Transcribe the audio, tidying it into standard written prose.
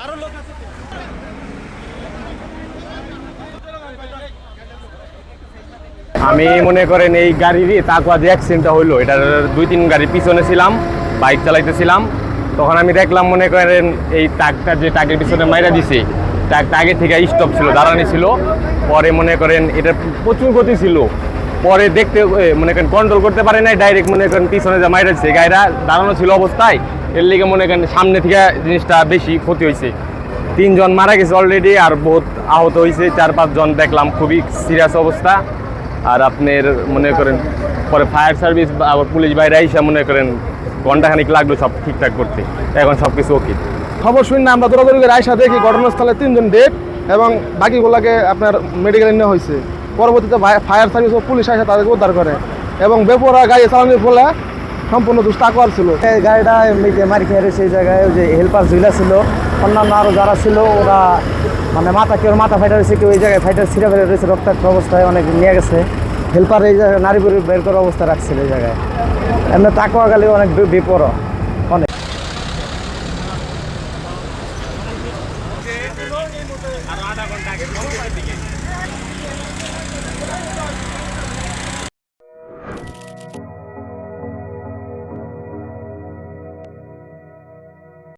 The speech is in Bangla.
আরো লোক আছে। আমি মনে করেন এই গাড়িরই তাকুয়া যে অ্যাক্সিডেন্টটা হইলো, এটার 2-3 গাড়ি পিছনে ছিলাম, বাইক চালাইতেছিলাম। তখন আমি দেখলাম মনে করেন এই ট্রাকটা যে ট্রাকের পিছনে মাইরা দিছে, ট্রাকটা আগে থেকে স্টপ ছিল, দাঁড়ানি ছিল। পরে মনে করেন এটা প্রচুর গতি ছিল, পরে দেখতে মনে করেন কন্ট্রোল করতে পারে নাই, ডাইরেক্ট মনে করেন পিছনে যে মাইরা দিচ্ছে, গাড়িটা দাঁড়ানো ছিল অবস্থায়, এর লিগে মনে করেন সামনে থেকে জিনিসটা বেশি ক্ষতি হয়েছে। 3 জন মারা গেছে অলরেডি, আর বহুত আহত হয়েছে 4-5 জন দেখলাম, খুবই সিরিয়াস অবস্থা। আর আপনার মনে করেন পরে ফায়ার সার্ভিস বা আবার পুলিশ বাইরে এসে মনে করেন ঘন্টাখানিক লাগলো সব ঠিকঠাক করতে, এখন সব কিছু ওকে। খবর শুনে আমরা দৌড়াদৌড়ি করে আইসা দেখি ঘটনাস্থলে 3 জন ডেড এবং বাকিগুলোকে আপনার মেডিকেলে নেওয়া হয়েছে। পরবর্তীতে ফায়ার সার্ভিস ও পুলিশ এসে তাদেরকে উদ্ধার করে এবং বেপরা গাড়ি চালানোর ফলে সম্পূর্ণ দোষ তাকুয়ার ছিল। এই গাড়িটা এমনিতে মারি খেয়ে সেই জায়গায় যে হেল্পার ঝুলা ছিল, অন্যান্য আরও যারা ছিল ওরা মানে কেউ মাথা ফাইটার রয়েছে, কেউ এই জায়গায় ফাইটার ছিঁড়ে ফেলে রয়েছে, রক্তাক্ত অবস্থায় অনেক নিয়ে গেছে। হেল্পার এই জায়গায় নারী বের করার অবস্থা রাখছিল এই জায়গায়। এমনি তাকুয়া গালি অনেক বিপদ অনেক। আরো আধা ঘন্টা আগে